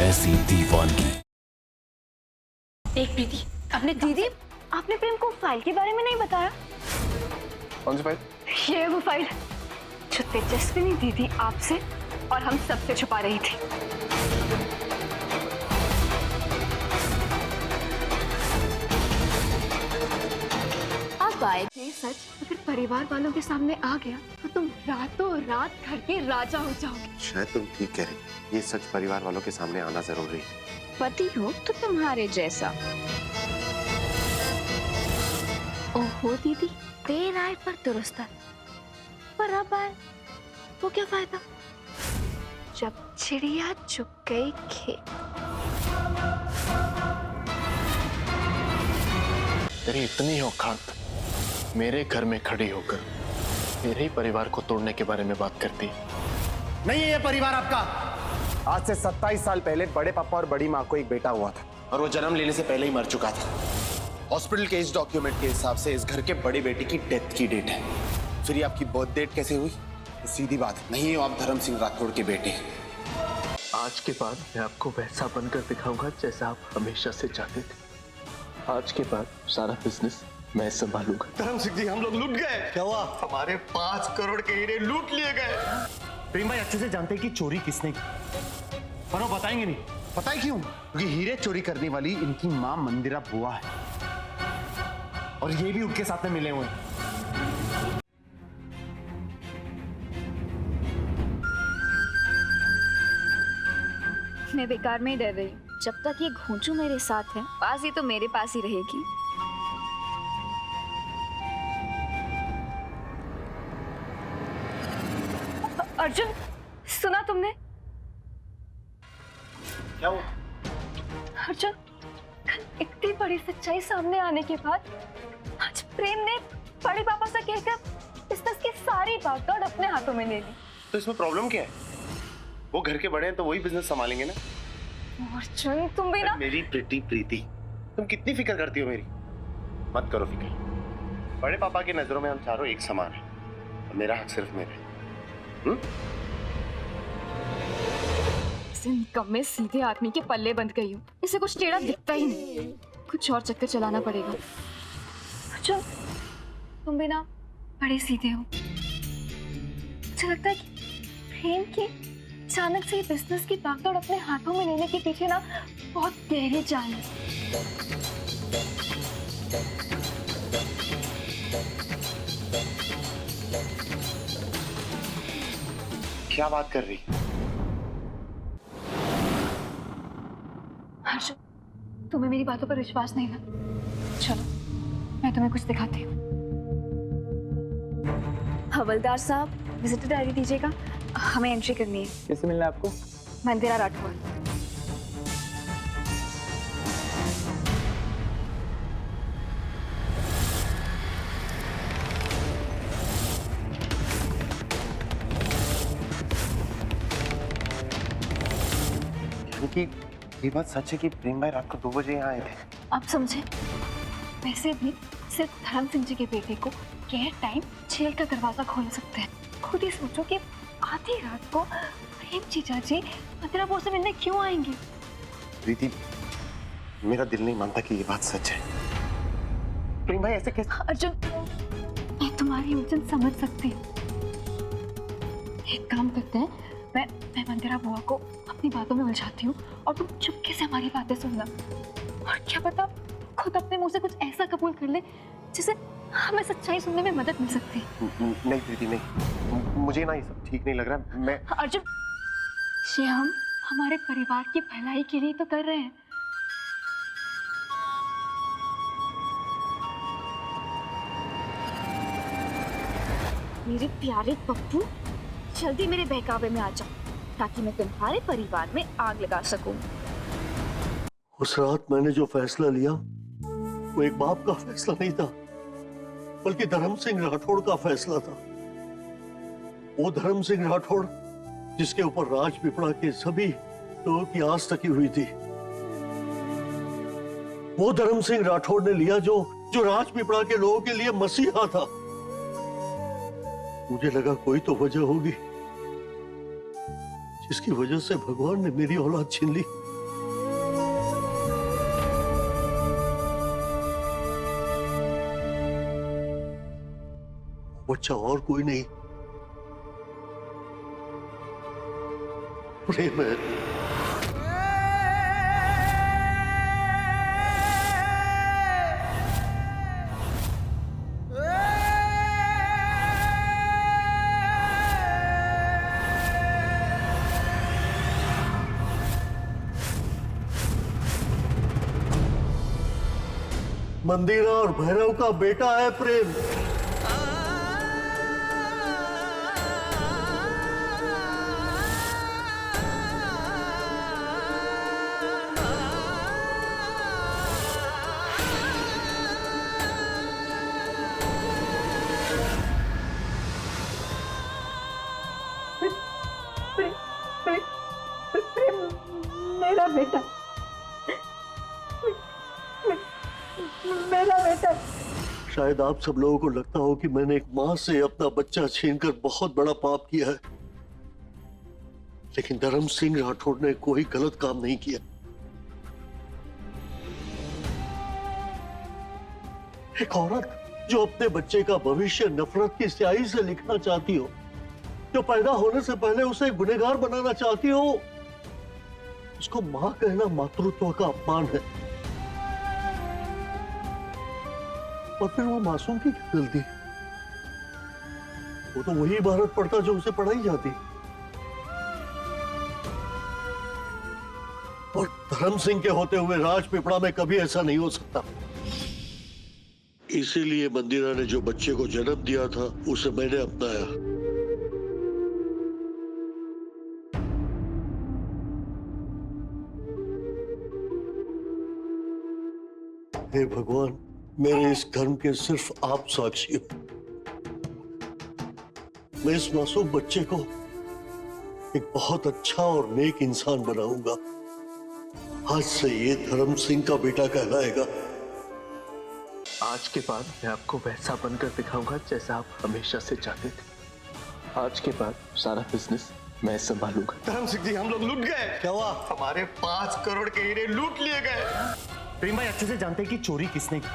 ऐसी दीवानगी। एक प्रीति, अपने दीदी, आपने प्रेम को फाइल के बारे में नहीं बताया। कौन सी फाइल? ये वो फाइल जो तेजस्विनी दीदी आपसे और हम सबसे छुपा रही थी। अब आए ये सच अगर परिवार वालों के सामने आ गया तो तुम रातों रात घर के राजा हो जाओगे। शायद तुम ठीक कह रही। ये सच परिवार वालों के सामने आना जरूरी है। पति हो तो तुम्हारे जैसा। ओहो दीदी, देर आए पर दुरुस्त है। पर अब आए तो क्या फायदा जब चिड़िया चुग गई खेत। तेरी इतनी औकात मेरे घर में खड़ी होकर मेरे ही परिवार को तोड़ने के बारे में बात करती है। नहीं है ये परिवार आपका। आज से 27 साल पहले बड़े पापा और बड़ी माँ को एक बेटा हुआ था और वो जन्म लेने से पहले ही मर चुका था। हॉस्पिटल के इस डॉक्यूमेंट के हिसाब से इस घर के बड़ी बेटी की डेथ की डेट है। फिर ये आपकी बर्थ डेट कैसे हुई? तो सीधी बात है, नहीं हो आप धर्म सिंह राठौड़ के बेटे। आज के बाद मैं आपको वैसा बनकर दिखाऊंगा जैसा आप हमेशा से चाहते थे। आज के बाद सारा बिजनेस मैं संभालूंगा। धर्म सिंह जी, हम लोग लूट गए। क्या हुआ? हमारे 5 करोड़ के हीरे लूट लिए गए। प्रेम भाई अच्छे से जानते हैं कि चोरी किसने की, पर वो बताएंगे नहीं। पता है क्यों? क्योंकि हीरे चोरी करने वाली इनकी माँ मंदिरा बुआ है और ये भी उनके साथ में मिले हुए हैं। मैं बेकार में ही डर रही हूँ। जब तक ये घोंचू मेरे साथ है, बाजी तो मेरे पास ही रहेगी। अर्जुन, सुना तुमने? क्या हुआ? अर्जुन, इतनी बड़ी सच्चाई सामने आने के बाद आज प्रेम ने बड़े पापा से कहकर बिजनेस की सारी भागदौड़ अपने हाथों में ले ली। तो इसमें प्रॉब्लम क्या है? वो घर के बड़े हैं तो वही बिजनेस संभालेंगे ना। अर्जुन, तुम भी ना। मेरी प्रीति, तुम कितनी फिक्र करती हो मेरी? मत करो फिक्र। बड़े पापा की नजरों में हम चारों एक समान हैं और मेरा हक सिर्फ मेरा है। इसे निकम्मे सीधे आदमी के पल्ले बंध गई हूँ। इसे कुछ टेढ़ा दिखता ही नहीं। कुछ और चक्कर चलाना पड़ेगा। अर्जुन, तुम भी ना बड़े सीधे हो। मुझे लगता है कि प्रेम की अचानक से बिजनेस की भागदौड़ अपने हाथों में लेने के पीछे ना बहुत गहरी चाल है। क्या बात कर रही? अर्जुन, तुम्हें मेरी बातों पर विश्वास नहीं ना? चलो, मैं तुम्हें कुछ दिखाती हूँ। हवलदार साहब, विजिटर डायरी दीजिएगा, हमें एंट्री करनी है। कैसे मिलना है आपको? मंदिरा राठौड़। क्योंकि ये बात सच है कि प्रेम भाई रात को 2 बजे यहाँ आए थे। आप समझे? वैसे भी सिर्फ धर्म सिंह जी के बेटे को गैर टाइम जेल का दरवाजा खोल सकते हैं। खुद ही सोचो कि आधी रात को प्रेम जीजा जी मंदिरा बुआ से मिलने क्यों आएंगे? प्रीति, मेरा दिल नहीं मानता कि ये बात सच है। प्रेम भाई ऐसे कैसे? अर्जुन, मैं तुम्हारी उलझन समझ सकती हूँ। एक काम करते हैं, मैं मंदिरा बुआ को अपनी बातों में उलझाती हूँ और तुम चुपके से हमारी बातें सुनना। और क्या पता खुद अपने मुंह से कुछ ऐसा कबूल कर ले जिसे हमें सच्चाई सुनने में मदद मिल सकती है। नहीं प्रीति, नहीं, मुझे ना ये सब ठीक नहीं लग रहा। मैं अर्जुन, ये हम हमारे परिवार की भलाई के लिए तो कर रहे हैं। मेरे प्यारे पप्पू, जल्दी मेरे बहकावे में आ जाओ ताकि मैं तुम्हारे परिवार में आग लगा सकूं। उस रात मैंने जो फैसला लिया वो एक बाप का फैसला नहीं था, बल्कि धर्म सिंह राठौड़ का फैसला था। वो धर्म सिंह राठौड़ जिसके ऊपर राजपीपला के सभी लोगों की आस तकी हुई थी। वो धर्म सिंह राठौड़ ने लिया जो राजपीपला के लोगों के लिए मसीहा था। मुझे लगा कोई तो वजह होगी जिसकी वजह से भगवान ने मेरी औलाद छीन ली। बच्चा और कोई नहीं, प्रेम है। मंदिरा और भैरव का बेटा है प्रेम। मेरा बेटा, मेरा बेटा। शायद आप सब लोगों को लगता हो कि मैंने एक मां से अपना बच्चा छीनकर बहुत बड़ा पाप किया है, लेकिन धर्म सिंह राठौड़ ने कोई गलत काम नहीं किया। एक औरत जो अपने बच्चे का भविष्य नफरत की स्याही से लिखना चाहती हो, जो पैदा होने से पहले उसे गुनहगार बनाना चाहती हो, उसको मां कहना मातृत्व का अपमान है। और फिर वो मासूम की क्या गलती? वो तो वही इबारत पढ़ता जो उसे पढ़ाई जाती। और धर्म सिंह के होते हुए राजपीपड़ा में कभी ऐसा नहीं हो सकता। इसीलिए मंदिरा ने जो बच्चे को जन्म दिया था उसे मैंने अपनाया। हे भगवान, मेरे इस कर्म के सिर्फ आप साक्षी हो। मैं इस मासूम बच्चे को एक बहुत अच्छा और नेक इंसान बनाऊंगा। आज से ये धर्म सिंह का बेटा कहलाएगा। आज के बाद मैं आपको वैसा बनकर दिखाऊंगा जैसा आप हमेशा से चाहते थे। आज के बाद सारा बिजनेस मैं संभालूंगा। धर्म सिंह जी, हम लोग लूट गए। क्या हुआ? हमारे 5 करोड़ के हीरे लूट लिए गए। प्रेम भाई अच्छे से जानते हैं कि चोरी किसने की,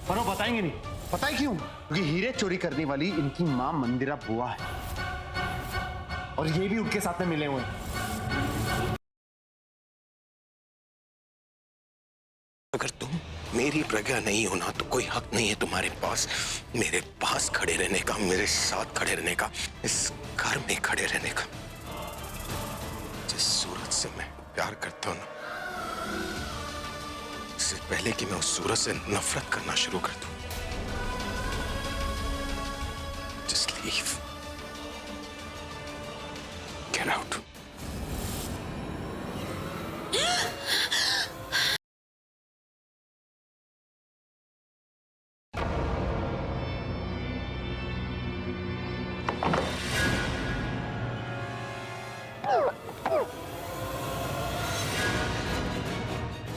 पर वो बताएंगे नहीं। पता है क्यों? क्योंकि हीरे चोरी करने वाली इनकी मां मंदिरा बुआ है, और ये भी उनके साथ में मिले हुए हैं। अगर तुम मेरी प्रज्ञा नहीं हो ना, तो कोई हक नहीं है तुम्हारे पास मेरे पास खड़े रहने का, मेरे साथ खड़े रहने का, इस घर में खड़े रहने का। जिस सूरत से मैं प्यार करता हूं ना, इससे पहले कि मैं उस सूरत से नफरत करना शुरू कर दूं, just leave, get out.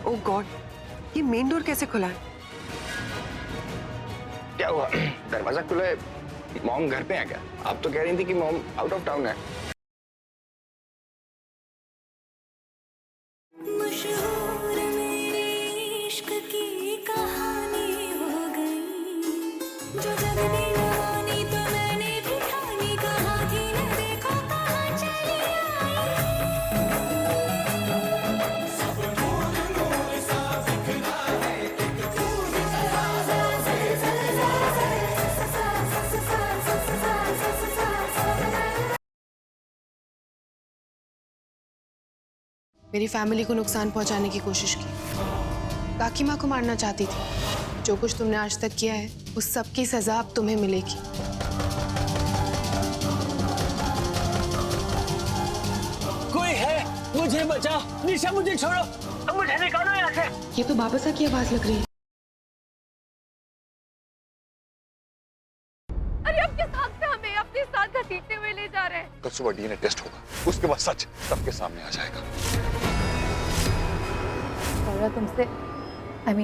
ओह गॉड, ये मेन डोर कैसे खुला है? क्या हुआ? दरवाजा खुला है, मॉम घर पे है क्या? आप तो कह रही थी कि मॉम आउट ऑफ टाउन है। मशहूर मेरे इश्क की कहानी हो गई, जो जग ने जवानी तो मैंने भी ठानी, कहा थी न देखो कहाँ चली मेरी फैमिली को नुकसान पहुंचाने की कोशिश की। काकी माँ को मारना चाहती थी। जो कुछ तुमने आज तक किया है उस सब की सजा अब तुम्हें मिलेगी। कोई है, मुझे बचाओ। निशा मुझे छोड़ो, अब मुझे निकालो यहाँ से। ये तो बाबा सा की आवाज लग रही है। अरे आपके साथ में हमें अपने साथ घसीटते हुए ले जा रहे हैं। कल सुबह डीएनए टेस्ट होगा, उसके बाद सच सबके सामने आ जाएगा। तुमसे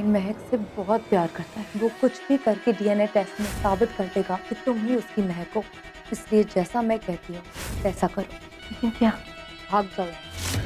महक से बहुत प्यार करता है। वो कुछ भी करके डीएनए टेस्ट में साबित कर देगा कि तुम ही उसकी महक हो। इसलिए जैसा मैं कहती हूँ वैसा करो। लेकिन क्या भाग गए।